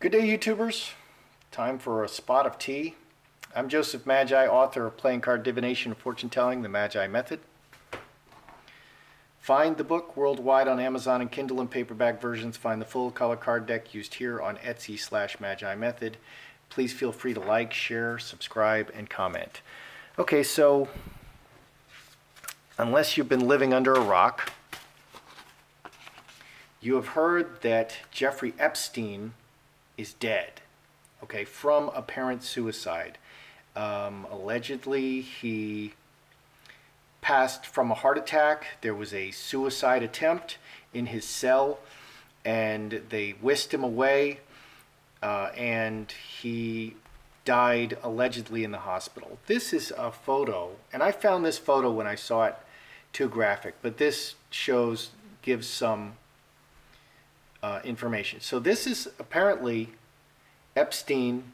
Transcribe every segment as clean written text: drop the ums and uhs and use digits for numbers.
Good day, YouTubers. Time for a spot of tea. I'm Joseph Magi, author of Playing Card Divination and Fortune Telling, The Magi Method. Find the book worldwide on Amazon and Kindle and paperback versions. Find the full color card deck used here on Etsy/Magi Method. Please feel free to like, share, subscribe, and comment. Okay, so unless you've been living under a rock, you have heard that Jeffrey Epstein is dead, okay, from apparent suicide. Allegedly, he passed from a heart attack. There was a suicide attempt in his cell, and they whisked him away, and he died allegedly in the hospital. This is a photo, and I found this photo when I saw it too graphic, but this gives some information. So this is apparently Epstein,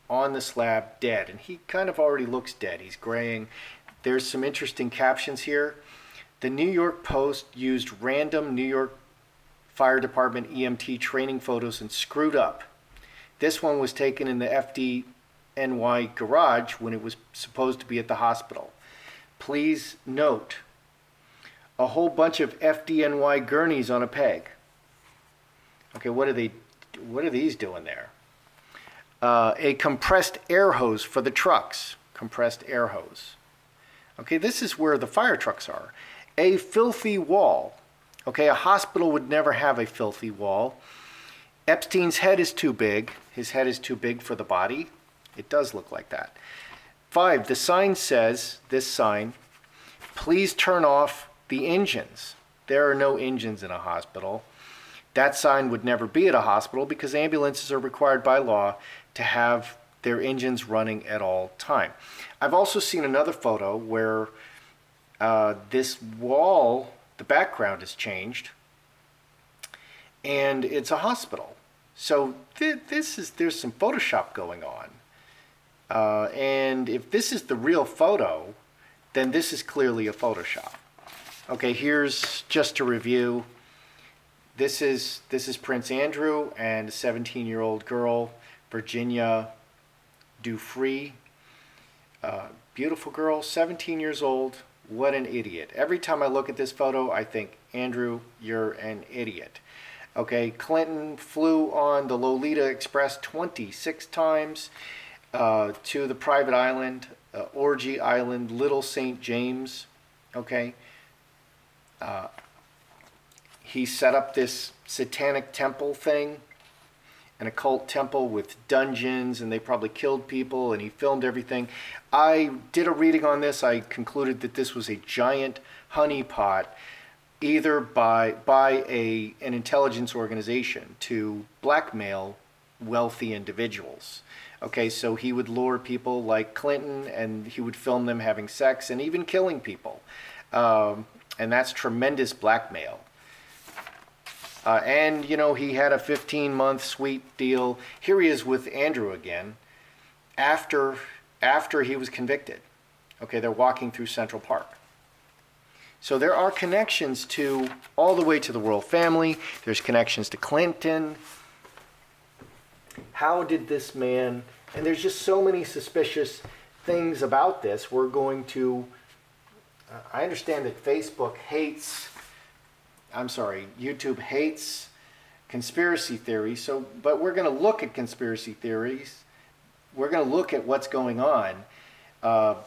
on the slab, dead. And he kind of already looks dead. He's graying. There's some interesting captions here. The New York Post used random New York Fire Department EMT training photos and screwed up. This one was taken in the FDNY garage when it was supposed to be at the hospital. Please note, a whole bunch of FDNY gurneys on a peg. Okay, what are these doing there? A compressed air hose for the trucks. Compressed air hose. Okay, this is where the fire trucks are. A filthy wall. Okay, a hospital would never have a filthy wall. Epstein's head is too big. His head is too big for the body. It does look like that. 5, the sign says, this sign, please turn off the engines. There are no engines in a hospital. That sign would never be at a hospital because ambulances are required by law to have their engines running at all time. I've also seen another photo where this wall, the background is changed, and it's a hospital. So there's some Photoshop going on. And if this is the real photo, then this is clearly a Photoshop. Okay, here's just to review. This is Prince Andrew and a 17-year-old girl, Virginia Dufree. Beautiful girl, 17 years old. What an idiot. Every time I look at this photo, I think, Andrew, you're an idiot. Okay, Clinton flew on the Lolita Express 26 times to the private island, Orgy Island, Little St. James. Okay. He set up this satanic temple thing, an occult temple with dungeons, and they probably killed people, and he filmed everything. I did a reading on this. I concluded that this was a giant honeypot, either by an intelligence organization to blackmail wealthy individuals. Okay, so he would lure people like Clinton, and he would film them having sex and even killing people. And that's tremendous blackmail. And, he had a 15-month sweet deal. Here he is with Andrew again after he was convicted. Okay, they're walking through Central Park. So there are connections to all the way to the royal family. There's connections to Clinton. How did this man... And there's just so many suspicious things about this. We're going to... I understand that YouTube hates conspiracy theories. But we're going to look at conspiracy theories. We're going to look at what's going on.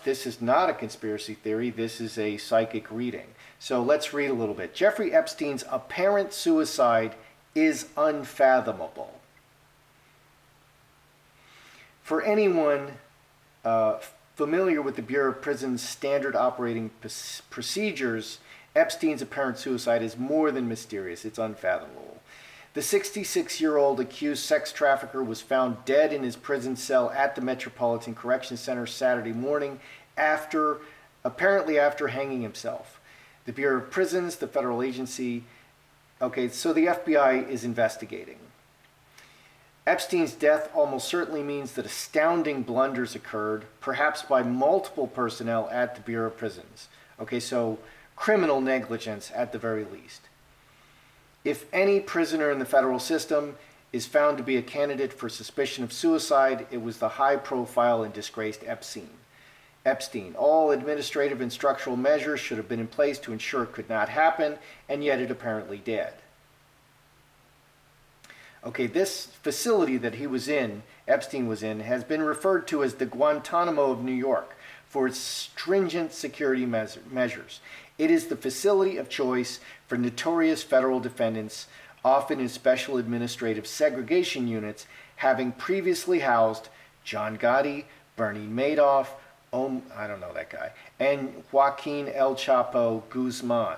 This is not a conspiracy theory. This is a psychic reading. So let's read a little bit. Jeffrey Epstein's apparent suicide is unfathomable. For anyone familiar with the Bureau of Prisons' standard operating procedures, Epstein's apparent suicide is more than mysterious. It's unfathomable. The 66-year-old accused sex trafficker was found dead in his prison cell at the Metropolitan Correction Center Saturday morning, apparently after hanging himself. The Bureau of Prisons, the federal agency, so the FBI is investigating. Epstein's death almost certainly means that astounding blunders occurred, perhaps by multiple personnel at the Bureau of Prisons. So criminal negligence at the very least. If any prisoner in the federal system is found to be a candidate for suspicion of suicide. It was the high-profile and disgraced Epstein. All administrative and structural measures should have been in place to ensure it could not happen, and yet it apparently did. Okay, this facility that he was in, Epstein was in, has been referred to as the Guantanamo of New York for its stringent security measures. It is the facility of choice for notorious federal defendants, often in special administrative segregation units, having previously housed John Gotti, Bernie Madoff, I don't know that guy, and Joaquin El Chapo Guzman.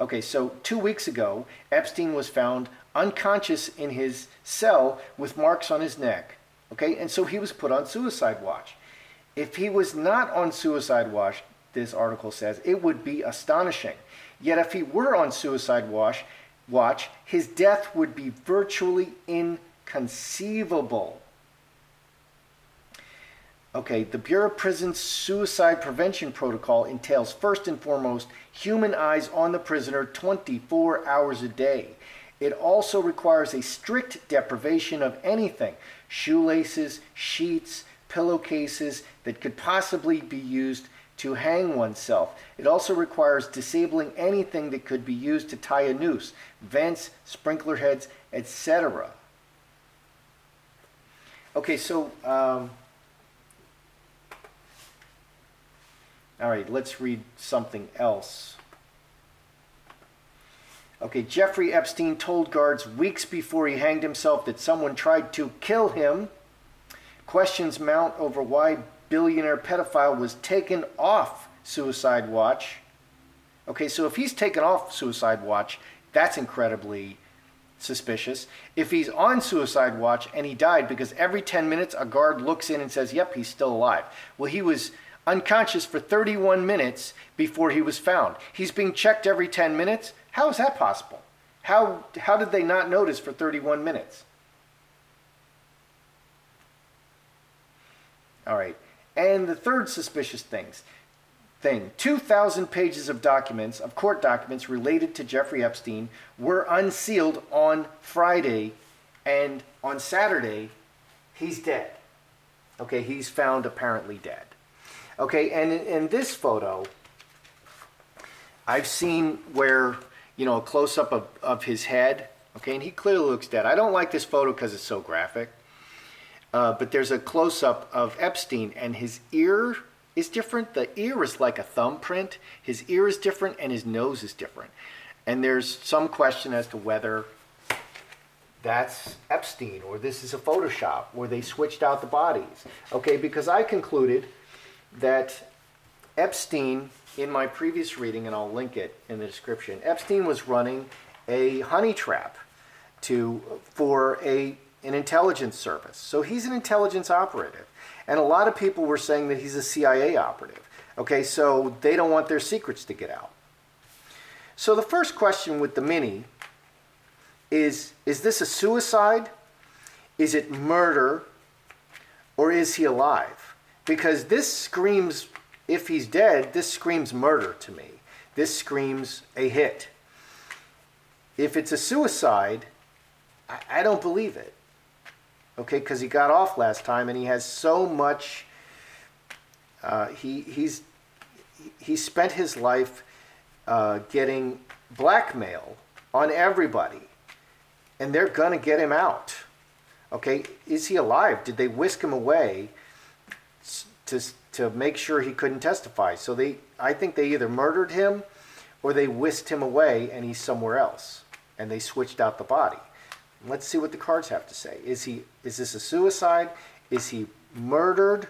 Okay, so 2 weeks ago, Epstein was found unconscious in his cell with marks on his neck. Okay, and so he was put on suicide watch. If he was not on suicide watch, this article says, it would be astonishing. Yet if he were on suicide watch, his death would be virtually inconceivable. Okay, the Bureau of Prisons suicide prevention protocol entails first and foremost human eyes on the prisoner 24 hours a day. It also requires a strict deprivation of anything, shoelaces, sheets, pillowcases that could possibly be used to hang oneself. It also requires disabling anything that could be used to tie a noose, vents, sprinkler heads, etc. Okay, so all right, let's read something else. Okay, Jeffrey Epstein told guards weeks before he hanged himself that someone tried to kill him. Questions mount over why billionaire pedophile was taken off suicide watch. Okay, so if he's taken off suicide watch, that's incredibly suspicious. If he's on suicide watch and he died because every 10 minutes a guard looks in and says, yep, he's still alive. Well, he was unconscious for 31 minutes before he was found. He's being checked every 10 minutes. How is that possible? How did they not notice for 31 minutes? All right. And the third suspicious thing, 2,000 pages of documents, of court documents related to Jeffrey Epstein were unsealed on Friday, and on Saturday, he's dead. Okay, he's found apparently dead. Okay, and in this photo, I've seen where, a close-up of his head, okay, and he clearly looks dead. I don't like this photo because it's so graphic, but there's a close-up of Epstein, and his ear is different. The ear is like a thumbprint. His ear is different, and his nose is different. And there's some question as to whether that's Epstein, or this is a Photoshop, or they switched out the bodies. Okay, because I concluded that Epstein, in my previous reading, and I'll link it in the description, Epstein was running a honey trap for an intelligence service. So he's an intelligence operative. And a lot of people were saying that he's a CIA operative. Okay, so they don't want their secrets to get out. So the first question with the Mini is this a suicide? Is it murder? Or is he alive? Because this screams, if he's dead, this screams murder to me. This screams a hit. If it's a suicide, I don't believe it. Okay, because he got off last time and he has so much, he spent his life getting blackmail on everybody. And they're going to get him out. Okay, is he alive? Did they whisk him away to make sure he couldn't testify? So I think they either murdered him or they whisked him away and he's somewhere else. And they switched out the body. Let's see what the cards have to say. Is this a suicide? Is he murdered?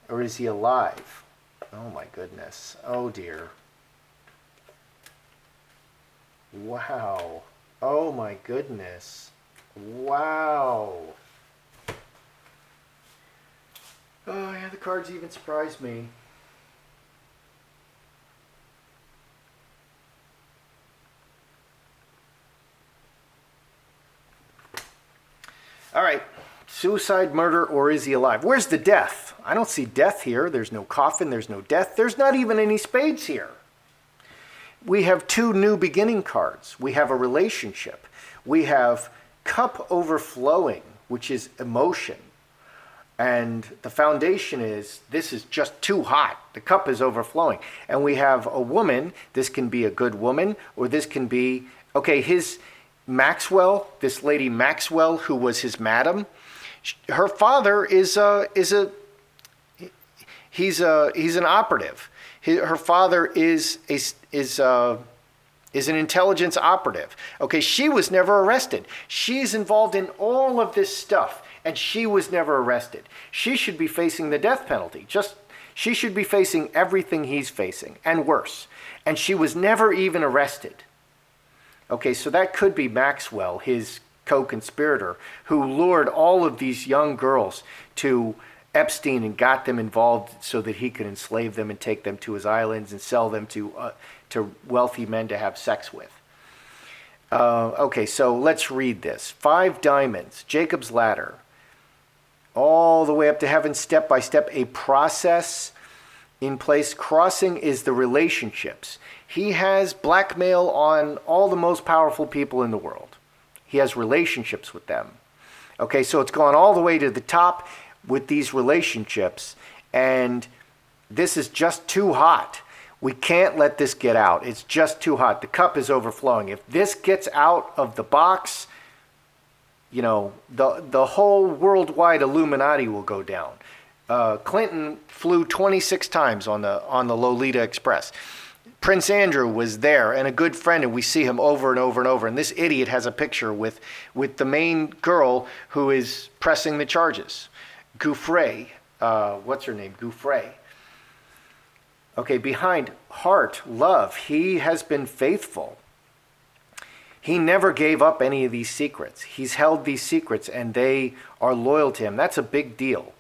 Or is he alive? Oh my goodness. Oh dear. Wow. Oh my goodness. Wow. Oh yeah, the cards even surprised me. All right, suicide, murder, or is he alive? Where's the death? I don't see death here. There's no coffin, there's no death. There's not even any spades here. we have two new beginning cards. We have a relationship. We have cup overflowing, which is emotion. And the foundation is, this is just too hot. The cup is overflowing. And we have a woman. This can be a good woman, or this can be, okay, his Maxwell, this lady Maxwell, who was his madam, her father he's an operative. Her father is an intelligence operative. Okay, she was never arrested. She's involved in all of this stuff, and she was never arrested. She should be facing the death penalty. She should be facing everything he's facing, and worse. And she was never even arrested. Okay, so that could be Maxwell, his co-conspirator, who lured all of these young girls to Epstein and got them involved so that he could enslave them and take them to his islands and sell them to wealthy men to have sex with. Okay, so let's read this. 5 diamonds, Jacob's ladder, all the way up to heaven, step by step, a process in place. Crossing is the relationships. He has blackmail on all the most powerful people in the world. He has relationships with them. Okay, so it's gone all the way to the top with these relationships, and this is just too hot. We can't let this get out. It's just too hot. The cup is overflowing. If this gets out of the box, you know, the whole worldwide Illuminati will go down. Clinton flew 26 times on the Lolita Express. Prince Andrew was there, and a good friend, and we see him over and over and over. And this idiot has a picture with the main girl who is pressing the charges. Gouffre, what's her name? Gouffre. Okay, behind heart, love, he has been faithful. He never gave up any of these secrets. He's held these secrets, and they are loyal to him. That's a big deal.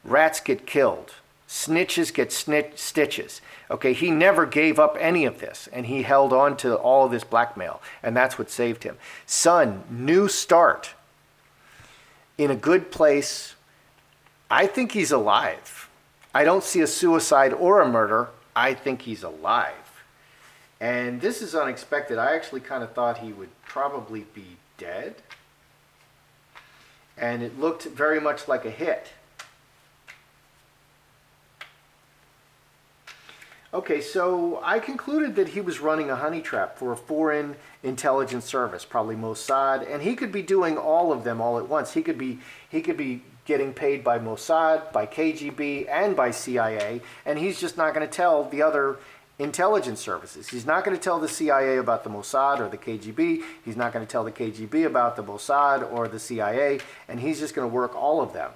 Rats get killed. Snitches get stitches. Okay, he never gave up any of this, and he held on to all of this blackmail, and that's what saved him. Son, new start. In a good place. I think he's alive. I don't see a suicide or a murder. I think he's alive. And this is unexpected. I actually kind of thought he would probably be dead. And it looked very much like a hit. Okay, so I concluded that he was running a honey trap for a foreign intelligence service, probably Mossad, and he could be doing all of them all at once. He could be getting paid by Mossad, by KGB, and by CIA, and he's just not going to tell the other intelligence services. He's not going to tell the CIA about the Mossad or the KGB. He's not going to tell the KGB about the Mossad or the CIA, and he's just going to work all of them.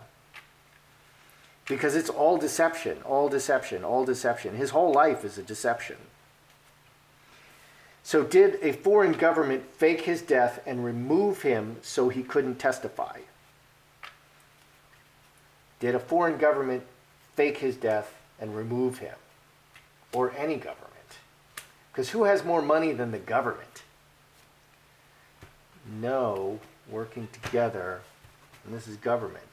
Because it's all deception, all deception, all deception. His whole life is a deception. So did a foreign government fake his death and remove him so he couldn't testify? Did a foreign government fake his death and remove him? Or any government? Because who has more money than the government? No, working together, and this is government.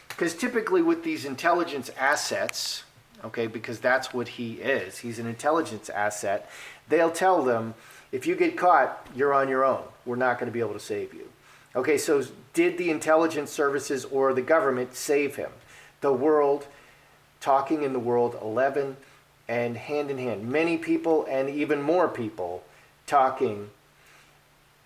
Because typically with these intelligence assets, okay, because that's what he is, he's an intelligence asset, they'll tell them, if you get caught, you're on your own. We're not going to be able to save you. Okay, so did the intelligence services or the government save him? The world, talking in the world, 11, and hand in hand. Many people and even more people talking.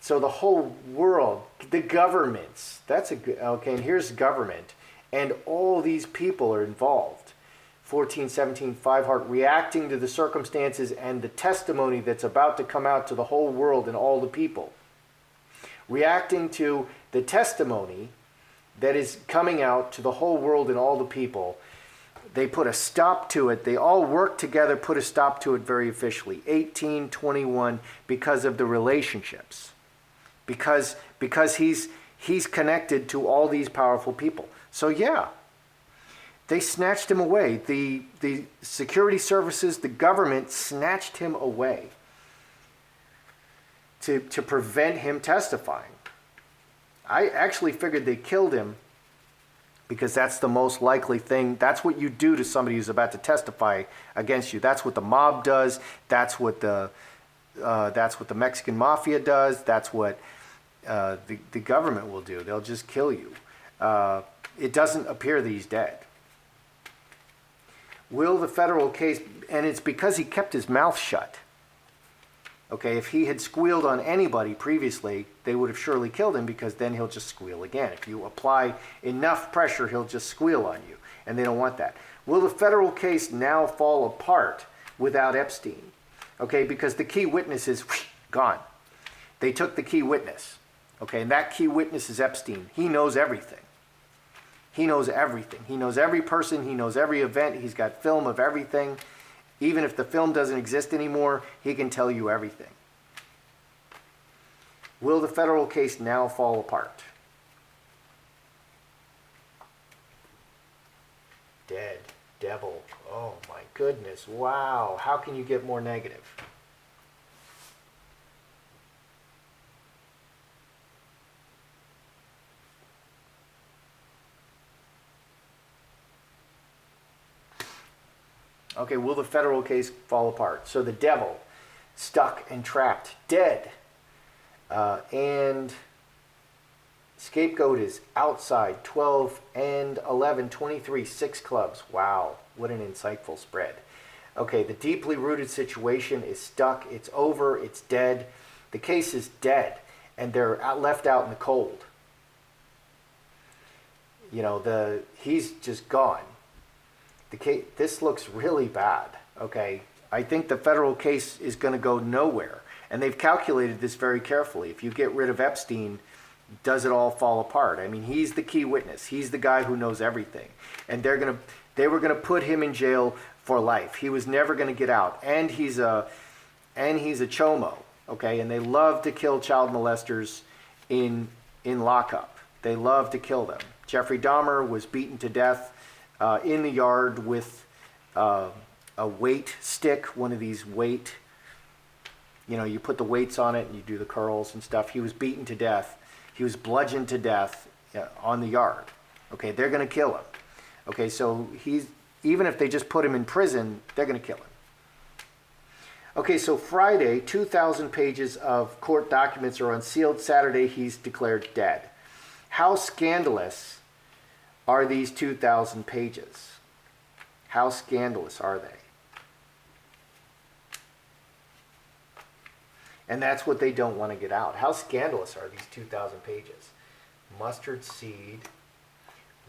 So the whole world, the governments, that's a good, okay, and here's government. And all these people are involved. 14, 17, 5 heart, reacting to the circumstances and the testimony that's about to come out to the whole world and all the people. Reacting to the testimony that is coming out to the whole world and all the people. They put a stop to it. They all work together, put a stop to it very officially. 1821, because of the relationships. Because he's connected to all these powerful people. So yeah, they snatched him away. The security services, the government snatched him away to prevent him testifying. I actually figured they killed him because that's the most likely thing. That's what you do to somebody who's about to testify against you. That's what the mob does. That's what the Mexican mafia does. That's what the government will do. They'll just kill you. It doesn't appear that he's dead. Will the federal case, and it's because he kept his mouth shut. Okay, if he had squealed on anybody previously, they would have surely killed him, because then he'll just squeal again. If you apply enough pressure, he'll just squeal on you, and they don't want that. Will the federal case now fall apart without Epstein? Okay, because the key witness is gone. They took the key witness. Okay, and that key witness is Epstein. He knows everything. He knows everything. He knows every person. He knows every event. He's got film of everything. Even if the film doesn't exist anymore, he can tell you everything. Will the federal case now fall apart? Dead. Devil. Oh my goodness. Wow. How can you get more negative? Okay, will the federal case fall apart? So the devil, stuck and trapped, dead. And scapegoat is outside, 12 and 11, 23, 6 clubs. Wow, what an insightful spread. Okay, the deeply rooted situation is stuck, it's over, it's dead. The case is dead, and they're left out in the cold. You know, he's just gone. This looks really bad, okay? I think the federal case is going to go nowhere. And they've calculated this very carefully. If you get rid of Epstein, does it all fall apart? I mean, he's the key witness. He's the guy who knows everything. And they were going to put him in jail for life. He was never going to get out. And he's a chomo, okay? And they love to kill child molesters in lockup. They love to kill them. Jeffrey Dahmer was beaten to death in the yard with a weight stick, one of these weight, you know, you put the weights on it and you do the curls and stuff. He was beaten to death. He was bludgeoned to death on the yard. Okay, they're going to kill him. Okay, so even if they just put him in prison, they're going to kill him. Okay, so Friday, 2,000 pages of court documents are unsealed. Saturday, he's declared dead. How scandalous are these 2,000 pages? How scandalous are they? And that's what they don't want to get out. How scandalous are these 2,000 pages? Mustard seed,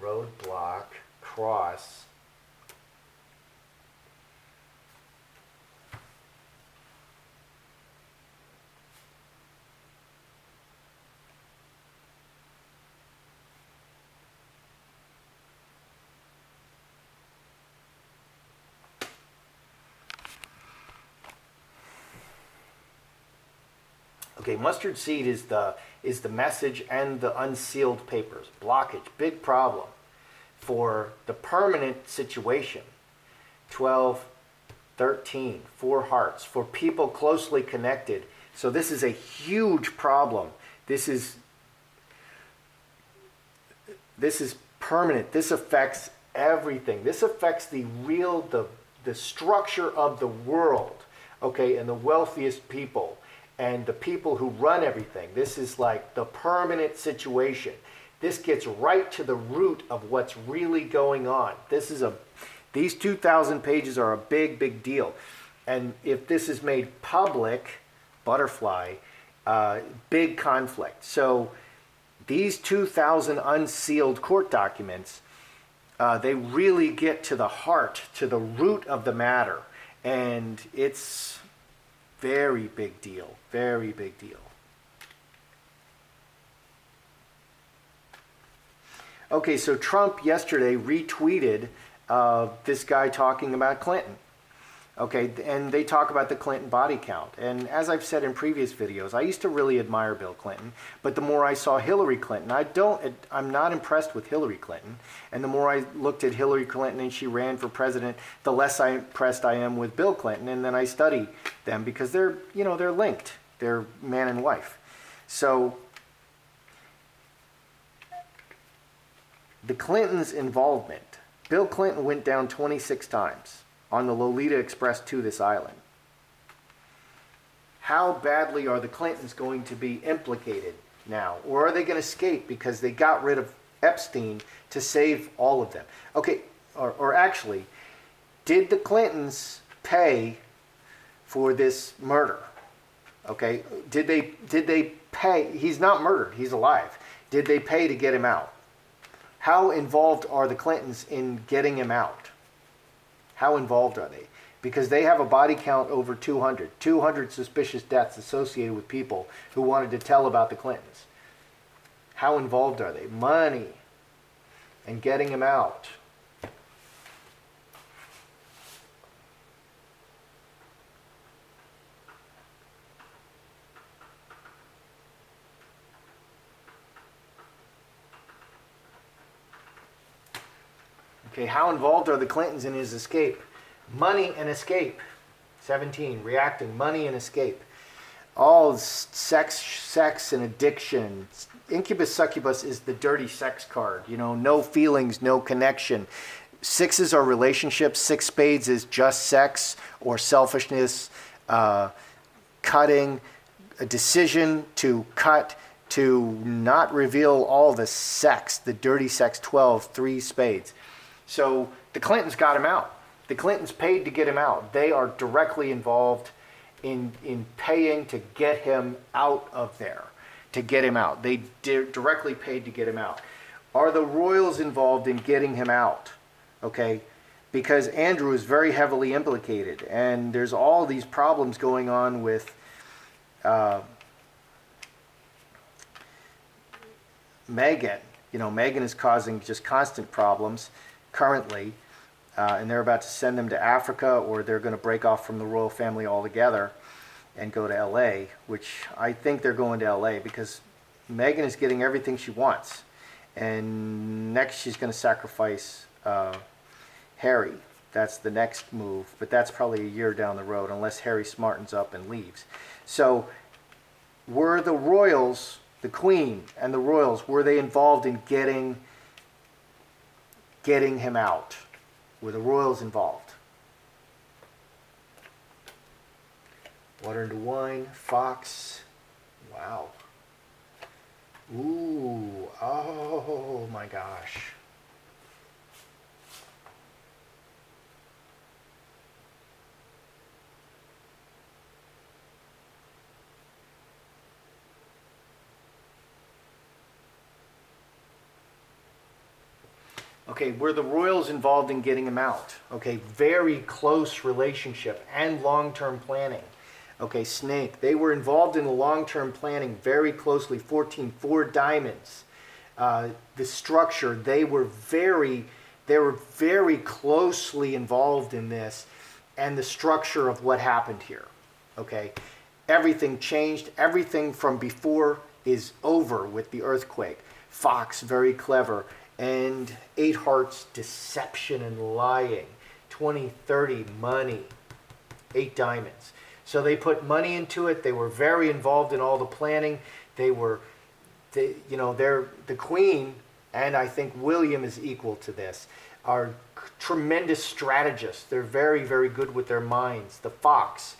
roadblock, cross. Okay, mustard seed is the message and the unsealed papers. Blockage, big problem for the permanent situation. 12, 13, 4 hearts, for people closely connected. So this is a huge problem. This is permanent. This affects everything. This affects the structure of the world, okay, and the wealthiest people and the people who run everything. This is like the permanent situation. This gets right to the root of what's really going on. These 2,000 pages are a big, big deal. And if this is made public, butterfly, big conflict. So these 2,000 unsealed court documents, they really get to the heart, to the root of the matter. And it's very big deal, very big deal. Okay, so Trump yesterday retweeted this guy talking about Clinton. Okay, and they talk about the Clinton body count. And as I've said in previous videos, I used to really admire Bill Clinton, but the more I saw Hillary Clinton, I'm not impressed with Hillary Clinton. And the more I looked at Hillary Clinton and she ran for president, the less impressed I am with Bill Clinton. And then I study them because they're linked. They're man and wife. So The Clintons' involvement. Bill Clinton went down 26 times on the Lolita Express to this island. How badly are the Clintons going to be implicated now? Or are they going to escape because they got rid of Epstein to save all of them? Okay, or actually, did the Clintons pay for this murder? Okay, did they pay? He's not murdered, he's alive. Did they pay to get him out? How involved are the Clintons in getting him out? How involved are they? Because they have a body count over 200. 200 suspicious deaths associated with people who wanted to tell about the Clintons. How involved are they? Money and getting him out. Okay, how involved are the Clintons in his escape? Money and escape. 17, reacting, money and escape. All sex and addiction. Incubus succubus is the dirty sex card. You know, no feelings, no connection. Sixes are relationships. 6 spades is just sex or selfishness, cutting, a decision to cut, to not reveal all the sex, the dirty sex. 12, 3 spades. So the Clintons got him out. The Clintons paid to get him out. They are directly involved in paying to get him out of there, to get him out. They directly paid to get him out. Are the royals involved in getting him out? Okay, because Andrew is very heavily implicated, and there's all these problems going on with Meghan. You know, Meghan is causing just constant problems currently, and they're about to send them to Africa, or they're going to break off from the royal family altogether and go to LA, which I think they're going to LA because Meghan is getting everything she wants. And next she's going to sacrifice Harry. That's the next move, but that's probably a year down the road unless Harry smartens up and leaves. So were the royals, the Queen and the royals, were they involved in getting him out? Were the royals involved? Water into wine, Fox. Wow. Ooh, oh my gosh. Okay, were the royals involved in getting him out? Okay, very close relationship and long-term planning. Okay, Snake, they were involved in the long-term planning very closely. 14, 4 diamonds. The structure, they were very closely involved in this and the structure of what happened here. Okay, everything changed. Everything from before is over with the earthquake. Fox, very clever. And 8 hearts, deception and lying. 20, 30, money. 8 diamonds. So they put money into it. They were very involved in all the planning. They're the Queen, and I think William is equal to this, are tremendous strategists. They're very, very good with their minds. The Fox,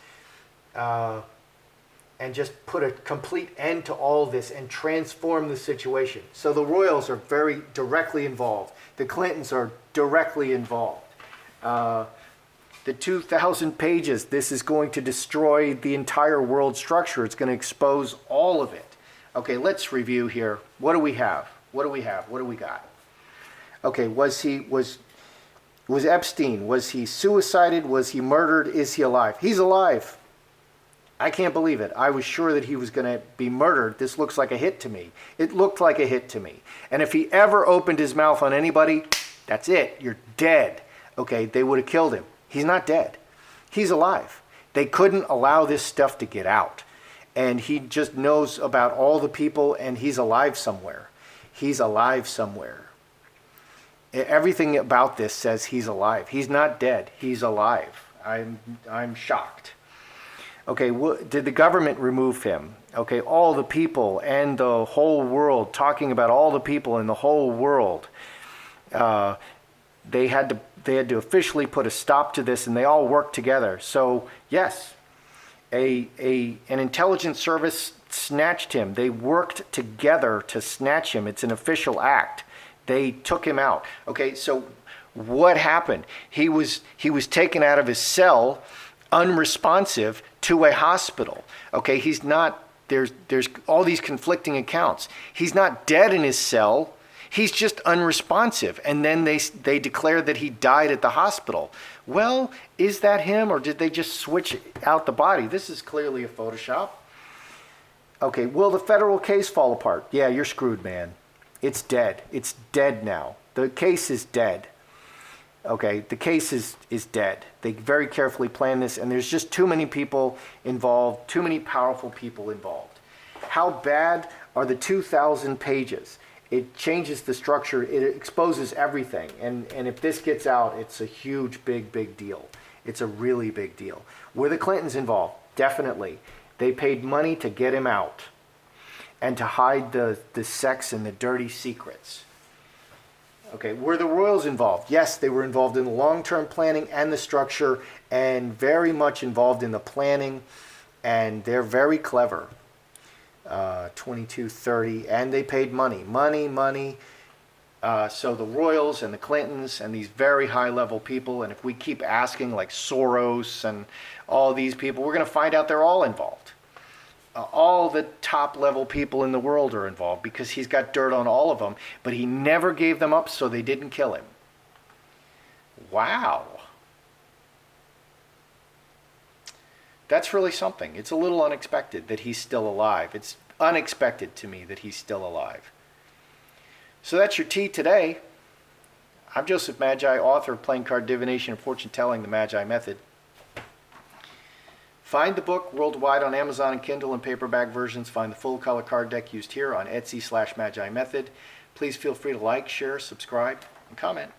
and just put a complete end to all this and transform the situation. So the royals are very directly involved. The Clintons are directly involved. The 2,000 pages, this is going to destroy the entire world structure. It's going to expose all of it. Okay, let's review here. What do we have? What do we have? What do we got? Okay, was Epstein, was he suicided? Was he murdered? Is he alive? He's alive. I can't believe it. I was sure that he was going to be murdered. This looks like a hit to me. It looked like a hit to me. And if he ever opened his mouth on anybody, that's it. You're dead. Okay, they would have killed him. He's not dead. He's alive. They couldn't allow this stuff to get out. And he just knows about all the people, and he's alive somewhere. He's alive somewhere. Everything about this says he's alive. He's not dead. He's alive. I'm shocked. Okay, did the government remove him? Okay, all the people and the whole world, talking about all the people in the whole world. Uh, they had to officially put a stop to this, and they all worked together. So yes, an intelligence service snatched him. They worked together to snatch him. It's an official act. They took him out. Okay, so what happened? He was taken out of his cell, unresponsive, to a hospital. Okay, he's not. There's all these conflicting accounts. He's not dead in his cell. He's just unresponsive. And then they declared that he died at the hospital. Well, is that him, or did they just switch out the body? This is clearly a Photoshop. Okay, will the federal case fall apart? Yeah, you're screwed, man. It's dead. It's dead now. The case is dead. Okay, the case is dead. They very carefully planned this, and there's just too many people involved, too many powerful people involved. How bad are the 2,000 pages? It changes the structure. It exposes everything. And if this gets out, it's a huge, big deal. It's a really big deal. Were the Clintons involved? Definitely. They paid money to get him out and to hide the sex and the dirty secrets. Okay, were the royals involved? Yes, they were involved in the long-term planning and the structure, and very much involved in the planning, and they're very clever. 2230, and they paid money. So the royals and the Clintons and these very high-level people, and if we keep asking, like Soros and all these people, we're going to find out they're all involved. All the top-level people in the world are involved, because he's got dirt on all of them, but he never gave them up, so they didn't kill him. Wow. That's really something. It's a little unexpected that he's still alive. It's unexpected to me that he's still alive. So that's your tea today. I'm Joseph Magi, author of Playing Card Divination and Fortune Telling, the Magi Method. Find the book worldwide on Amazon and Kindle and paperback versions. Find the full color card deck used here on Etsy/Magi Method. Please feel free to like, share, subscribe, and comment.